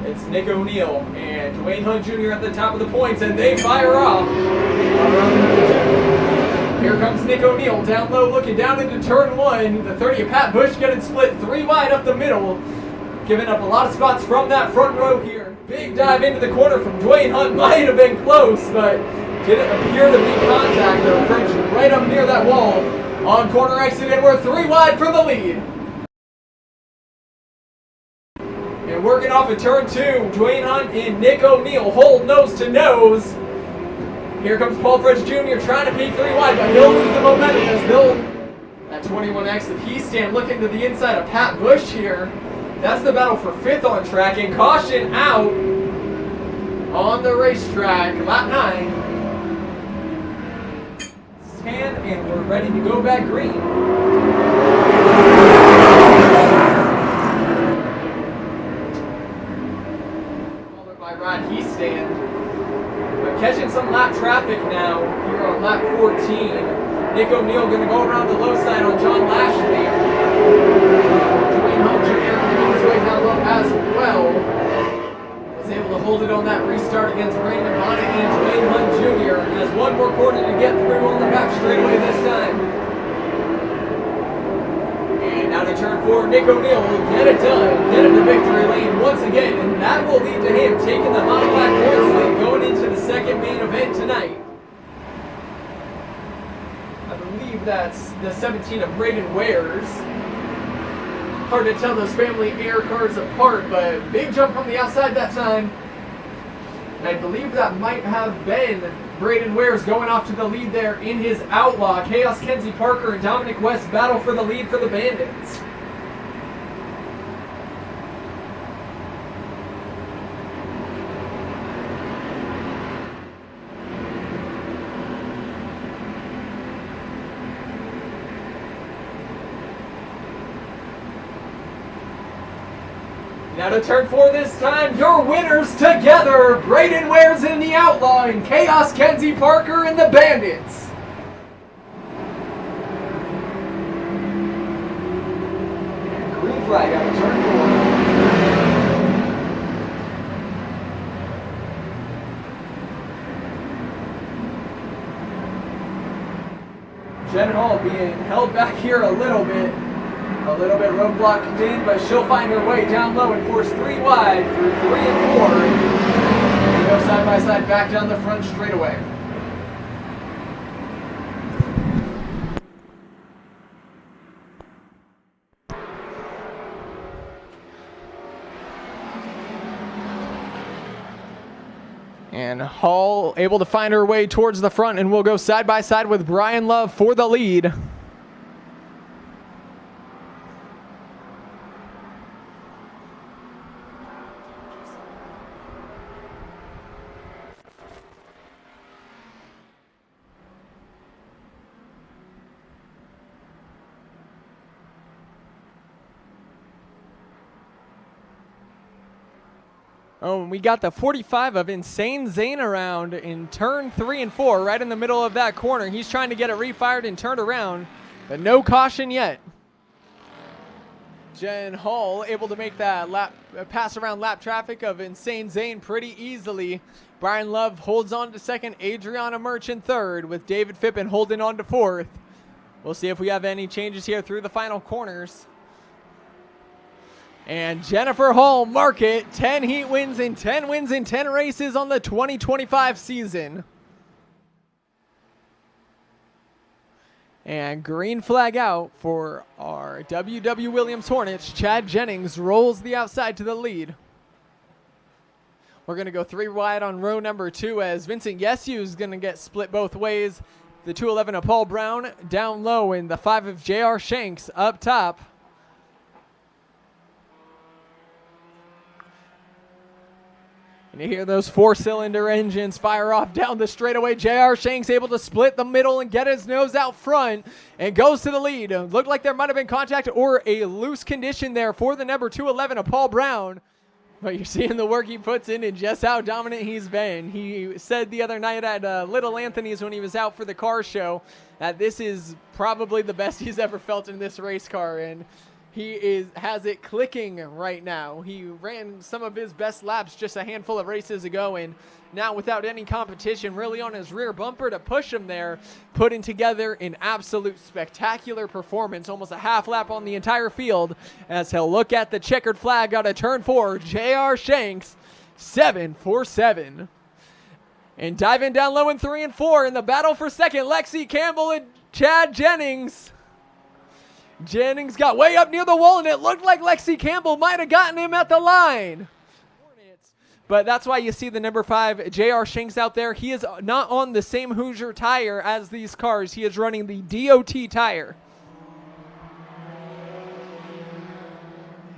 It's Nick O'Neill and Dwayne Hunt Jr. at the top of the points, and they fire off. Here comes Nick O'Neill down low, looking down into turn one. The 30 of Pat Bush getting split 3 wide up the middle, giving up a lot of spots from that front row here. Big dive into the corner from Dwayne Hunt. Might have been close, but didn't appear to be contact. Though French right up near that wall on corner exit, and we're 3 wide for the lead. And working off of turn 2, Dwayne Hunt and Nick O'Neill hold nose to nose. Here comes Paul French Jr. trying to peek 3 wide, but he'll lose the momentum as they'll, at 21X, the P stand looking to the inside of Pat Bush here. That's the battle for 5th on track, and caution out on the racetrack, lap 9. Stand, and we're ready to go back green. Rod Heastand. Catching some lap traffic now here on lap 14. Nick O'Neill going to go around the low side on John Lashley. Dwayne Hunt Jr. making his way down low as well. Was able to hold it on that restart against Brandon Bonnet and Dwayne Hunt Jr. Has one more corner to get through on the back straightaway this time. Now to turn 4, Nick O'Neill will get it done, get into victory lane once again, and that will lead to him taking the modified points lead going into the second main event tonight. I believe that's the 17 of Braden Wares. Hard to tell those family air cars apart, but big jump from the outside that time. And I believe that might have been Braden Wares going off to the lead there in his Outlaw. Chaos Kenzie Parker and Dominic West battle for the lead for the Bandits. Now to turn 4 this time, your winners together, Braden Wares in the Outlaw and Chaos Kenzie Parker in the Bandits. Green flag out of turn 4. Jen Hall being held back here a little bit roadblocked in, but she'll find her way down low and force 3 wide through 3 and 4. And go side by side back down the front straightaway. And Hall able to find her way towards the front, and we'll go side by side with Brian Love for the lead. Oh, and we got the 45 of Insane Zane around in turn 3 and 4, right in the middle of that corner. He's trying to get it refired and turned around, but no caution yet. Jen Hall able to make that pass around lap traffic of Insane Zane pretty easily. Brian Love holds on to second, Adriana Merchant third, with David Fippen holding on to fourth. We'll see if we have any changes here through the final corners. And Jennifer Hall, mark it, 10 heat wins and 10 wins in 10 races on the 2025 season. And green flag out for our W.W. Williams Hornets. Chad Jennings rolls the outside to the lead. We're going to go 3 wide on row number 2 as Vincent Yesu is going to get split both ways. The 211 of Paul Brown down low, and the 5 of J.R. Shanks up top. And you hear those 4-cylinder engines fire off down the straightaway. J.R. Shanks able to split the middle and get his nose out front and goes to the lead. Looked like there might have been contact or a loose condition there for the number 211 of Paul Brown. But you're seeing the work he puts in and just how dominant he's been. He said the other night at Little Anthony's when he was out for the car show that this is probably the best he's ever felt in this race car. And He has it clicking right now. He ran some of his best laps just a handful of races ago, and now without any competition really on his rear bumper to push him there, putting together an absolute spectacular performance, almost a half lap on the entire field, as he'll look at the checkered flag out of turn 4. J.R. Shanks, 7-4-7. And diving down low in 3 and 4 in the battle for second, Lexi Campbell and Chad Jennings. Jennings got way up near the wall, and it looked like Lexi Campbell might have gotten him at the line. But that's why you see the number 5, J.R. Shanks out there. He is not on the same Hoosier tire as these cars. He is running the DOT tire.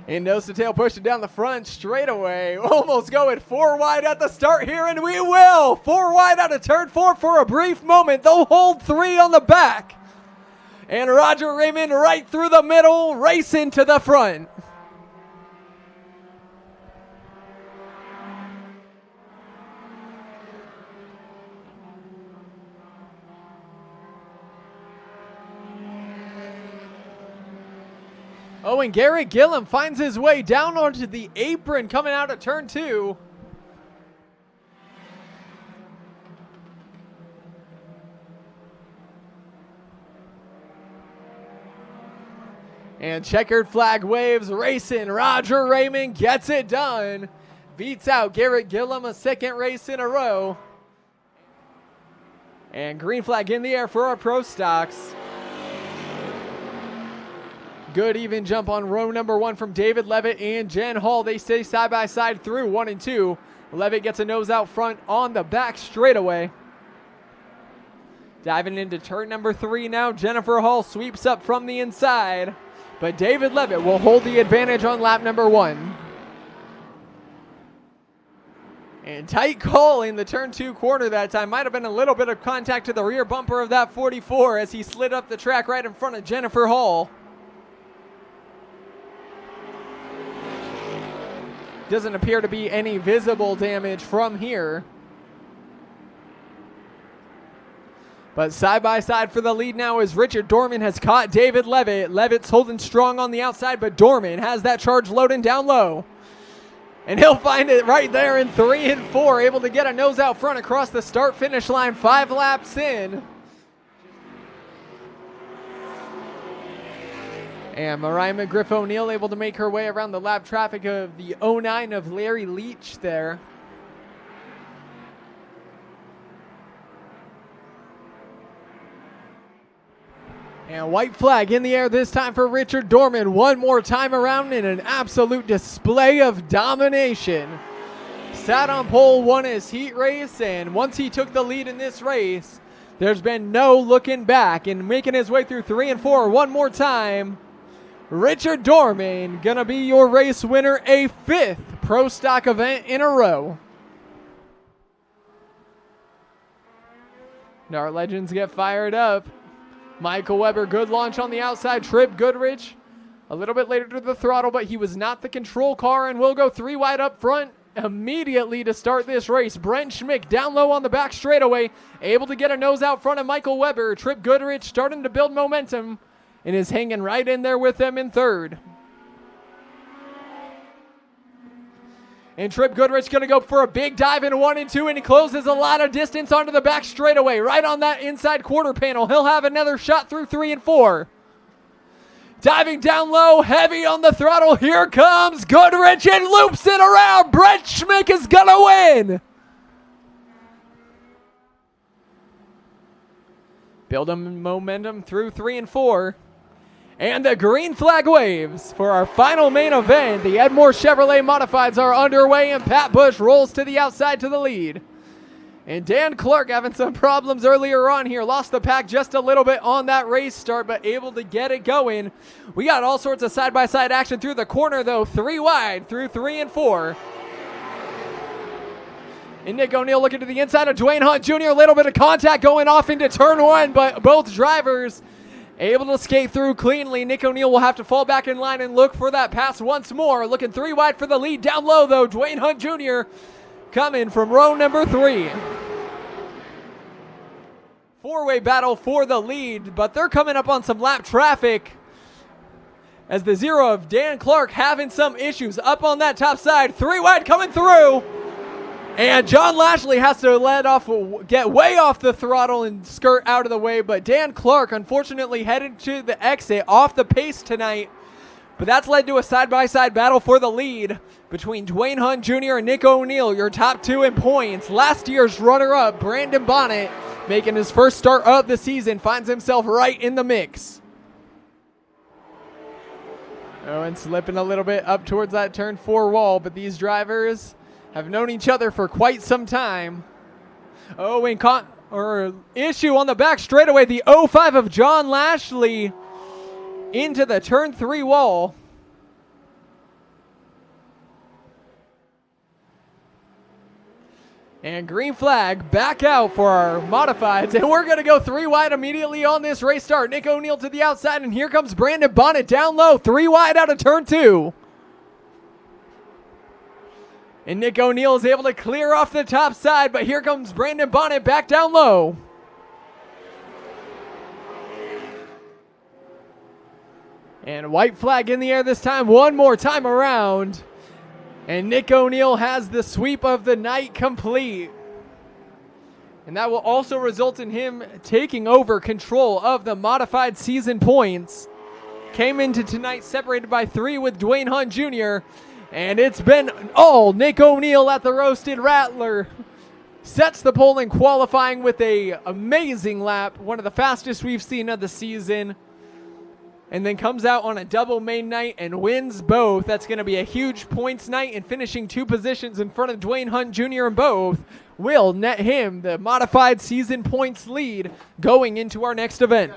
And nose to tail pushing down the front straightaway. Almost going 4 wide at the start here, and we will. 4 wide out of turn 4 for a brief moment. They'll hold 3 on the back. And Roger Raymond right through the middle, racing to the front. Oh, and Garrett Gillum finds his way down onto the apron coming out of turn 2. And checkered flag waves, racing. Roger Raymond gets it done. Beats out Garrett Gillum a second race in a row. And green flag in the air for our pro stocks. Good even jump on row number 1 from David Levitt and Jen Hall. They stay side by side through 1 and 2. Levitt gets a nose out front on the back straightaway. Diving into turn number 3 now. Jennifer Hall sweeps up from the inside. But David Levitt will hold the advantage on lap number 1. And tight call in the turn 2 corner that time. Might have been a little bit of contact to the rear bumper of that 44 as he slid up the track right in front of Jennifer Hall. Doesn't appear to be any visible damage from here. But side by side for the lead now as Richard Dorman has caught David Levitt. Levitt's holding strong on the outside, but Dorman has that charge loading down low. And he'll find it right there in 3 and 4, able to get a nose out front across the start-finish line 5 laps in. And Mariah McGriff O'Neill able to make her way around the lap traffic of the 09 of Larry Leach there. And white flag in the air this time for Richard Dorman. One more time around in an absolute display of domination. Sat on pole, won his heat race, and once he took the lead in this race, there's been no looking back. And making his way through 3 and 4 one more time, Richard Dorman gonna be your race winner, a 5th Pro Stock event in a row. Now our legends get fired up. Michael Weber, good launch on the outside. Trip Goodrich a little bit later to the throttle, but he was not the control car and will go 3 wide up front immediately to start this race. Brent Schmick down low on the back straightaway, able to get a nose out front of Michael Weber. Trip Goodrich starting to build momentum and is hanging right in there with them in 3rd. And Trip Goodrich going to go for a big dive in 1 and 2, and he closes a lot of distance onto the back straightaway, right on that inside quarter panel. He'll have another shot through 3 and 4. Diving down low, heavy on the throttle. Here comes Goodrich and loops it around. Brett Schmick is going to win. Building momentum through 3 and 4. And the green flag waves for our final main event. The Edmore Chevrolet Modifieds are underway, and Pat Bush rolls to the outside to the lead. And Dan Clark having some problems earlier on here. Lost the pack just a little bit on that race start, but able to get it going. We got all sorts of side-by-side action through the corner, though. 3 wide through 3 and 4. And Nick O'Neill looking to the inside of Dwayne Hunt Jr. A little bit of contact going off into turn 1, but both drivers able to skate through cleanly. Nick O'Neill will have to fall back in line and look for that pass once more. Looking 3 wide for the lead. Down low, though, Dwayne Hunt Jr. coming from row number 3. 4-way battle for the lead, but they're coming up on some lap traffic. as the 0 of Dan Clark having some issues up on that top side. 3 wide coming through. And John Lashley has to get way off the throttle and skirt out of the way. But Dan Clark, unfortunately, headed to the exit off the pace tonight. But that's led to a side-by-side battle for the lead between Dwayne Hunt Jr. and Nick O'Neill, your top 2 in points. Last year's runner-up, Brandon Bonnet, making his first start of the season, finds himself right in the mix. Owen slipping a little bit up towards that turn 4 wall, but these drivers have known each other for quite some time. Owen caught issue on the back straightaway. The 05 of John Lashley into the turn 3 wall. And green flag back out for our modifieds. And we're going to go 3 wide immediately on this race start. Nick O'Neill to the outside, and here comes Brandon Bonnet down low. 3 wide out of turn 2. And Nick O'Neill is able to clear off the top side, but here comes Brandon Bonnet back down low. And white flag in the air this time, one more time around. And Nick O'Neill has the sweep of the night complete. And that will also result in him taking over control of the modified season points. Came into tonight separated by 3 with Dwayne Hunt Jr., and it's been all Nick O'Neill at the Roasted Rattler. Sets the pole in qualifying with a amazing lap, one of the fastest we've seen of the season. And then comes out on a double main night and wins both. That's going to be a huge points night, and finishing 2 positions in front of Dwayne Hunt Jr. in both will net him the modified season points lead going into our next event.